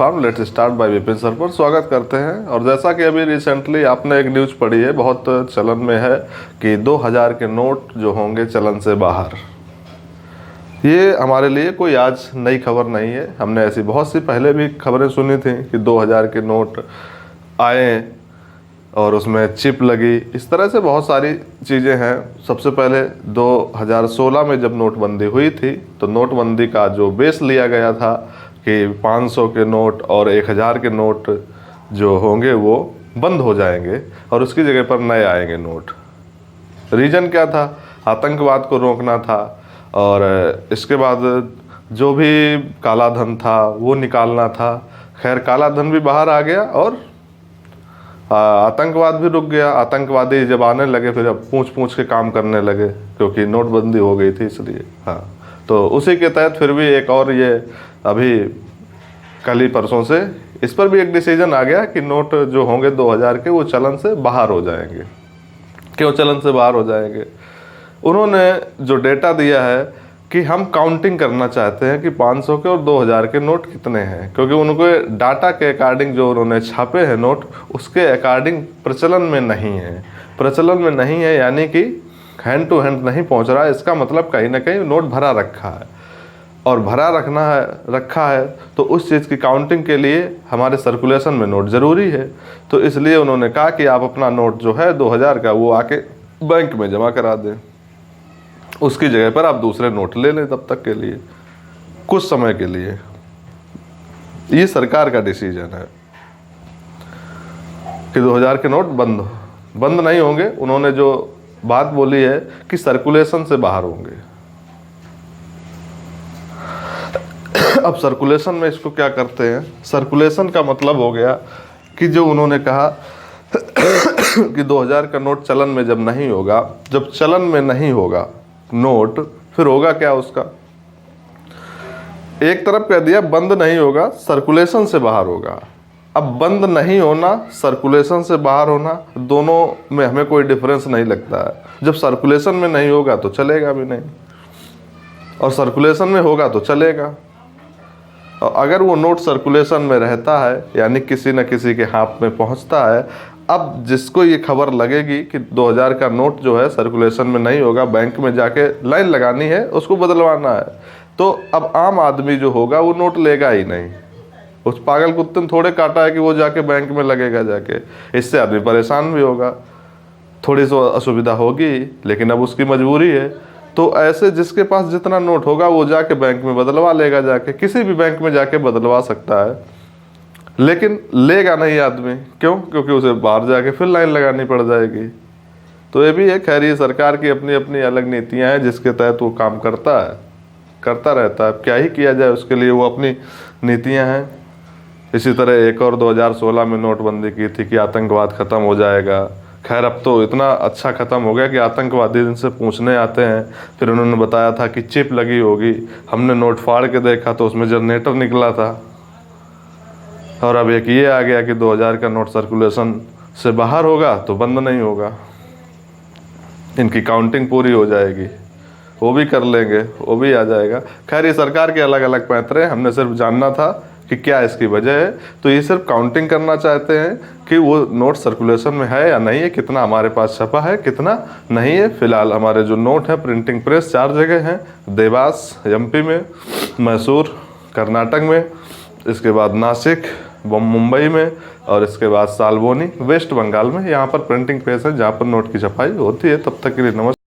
Platform let's start by Vipin sir पर स्वागत करते हैं। और जैसा कि अभी रिसेंटली आपने एक न्यूज़ पढ़ी है, बहुत चलन में है कि 2000 के नोट जो होंगे चलन से बाहर। ये हमारे लिए कोई आज नई खबर नहीं है, हमने ऐसी बहुत सी पहले भी खबरें सुनी थी कि 2000 के नोट आए और उसमें चिप लगी, इस तरह से बहुत सारी चीज़ें हैं। सबसे पहले 2016 में जब नोटबंदी हुई थी तो नोटबंदी का जो बेस लिया गया था कि 500 के नोट और 1000 के नोट जो होंगे वो बंद हो जाएंगे और उसकी जगह पर नए आएंगे नोट। रीज़न क्या था? आतंकवाद को रोकना था और इसके बाद जो भी काला धन था वो निकालना था। खैर, काला धन भी बाहर आ गया और आतंकवाद भी रुक गया। आतंकवादी जब आने लगे फिर अब पूछ के काम करने लगे क्योंकि नोटबंदी हो गई थी, इसलिए। हाँ, तो उसी के तहत फिर भी एक और ये अभी कल ही परसों से इस पर भी एक डिसीजन आ गया कि नोट जो होंगे 2000 के वो चलन से बाहर हो जाएंगे। क्यों चलन से बाहर हो जाएंगे? उन्होंने जो डेटा दिया है कि हम काउंटिंग करना चाहते हैं कि 500 के और 2000 के नोट कितने हैं, क्योंकि उनको डाटा के अकॉर्डिंग जो उन्होंने छापे हैं नोट उसके अकॉर्डिंग प्रचलन में नहीं है। प्रचलन में नहीं है यानी कि हैंड टू हैंड नहीं पहुंच रहा है। इसका मतलब कहीं ना कहीं नोट भरा रखा है और भरा रखा है तो उस चीज़ की काउंटिंग के लिए हमारे सर्कुलेशन में नोट ज़रूरी है। तो इसलिए उन्होंने कहा कि आप अपना नोट जो है 2000 का वो आके बैंक में जमा करा दें, उसकी जगह पर आप दूसरे नोट ले लें तब तक के लिए, कुछ समय के लिए। ये सरकार का डिसीजन है कि 2000 के नोट बंद नहीं होंगे। उन्होंने जो बात बोली है कि सर्कुलेशन से बाहर होंगे। अब सर्कुलेशन में इसको क्या करते हैं? सर्कुलेशन का मतलब हो गया कि जो उन्होंने कहा कि 2000 का नोट चलन में जब नहीं होगा, जब चलन में नहीं होगा नोट, फिर होगा क्या उसका? एक तरफ कह दिया बंद नहीं होगा, सर्कुलेशन से बाहर होगा। अब बंद नहीं होना, सर्कुलेशन से बाहर होना, दोनों में हमें कोई डिफरेंस नहीं लगता है। जब सर्कुलेशन में नहीं होगा तो चलेगा भी नहीं और सर्कुलेशन में होगा तो चलेगा। और अगर वो नोट सर्कुलेशन में रहता है यानी किसी न किसी के हाथ में पहुंचता है, अब जिसको ये खबर लगेगी कि 2000 का नोट जो है सर्कुलेशन में नहीं होगा, बैंक में जाके लाइन लगानी है, उसको बदलवाना है, तो अब आम आदमी जो होगा वो नोट लेगा ही नहीं। उस पागल कुत्ते ने थोड़े काटा है कि वो जाके बैंक में लगेगा जाके। इससे आदमी परेशान भी होगा, थोड़ी सी असुविधा होगी, लेकिन अब उसकी मजबूरी है। तो ऐसे जिसके पास जितना नोट होगा वो जाके बैंक में बदलवा लेगा, जाके किसी भी बैंक में जाके बदलवा सकता है, लेकिन लेगा नहीं आदमी। क्यों? क्योंकि उसे बाहर जाके फिर लाइन लगानी पड़ जाएगी। तो ये भी है। खैर, ये सरकार की अपनी अपनी अलग नीतियां हैं जिसके तहत वो काम करता रहता है। क्या ही किया जाए, उसके लिए वो अपनी नीतियां हैं। इसी तरह एक और 2016 में नोटबंदी की थी कि आतंकवाद ख़त्म हो जाएगा। खैर, अब तो इतना अच्छा ख़त्म हो गया कि आतंकवादी इनसे पूछने आते हैं। फिर उन्होंने बताया था कि चिप लगी होगी, हमने नोट फाड़ के देखा तो उसमें जनरेटर निकला था। और अब एक ये आ गया कि 2000 का नोट सर्कुलेशन से बाहर होगा तो बंद नहीं होगा, इनकी काउंटिंग पूरी हो जाएगी, वो भी कर लेंगे, वो भी आ जाएगा। खैर, ये सरकार के अलग अलग पैंतरे, हमने सिर्फ जानना था कि क्या इसकी वजह है। तो ये सिर्फ काउंटिंग करना चाहते हैं कि वो नोट सर्कुलेशन में है या नहीं है, कितना हमारे पास छपा है, कितना नहीं है। फिलहाल हमारे जो नोट है प्रिंटिंग प्रेस 4 जगह हैं, देवास एमपी में, मैसूर कर्नाटक में, इसके बाद नासिक मुंबई में और इसके बाद साल्बोनी वेस्ट बंगाल में। यहाँ पर प्रिंटिंग प्रेस है जहाँ पर नोट की छपाई होती है। तब तक के लिए नमस्कार।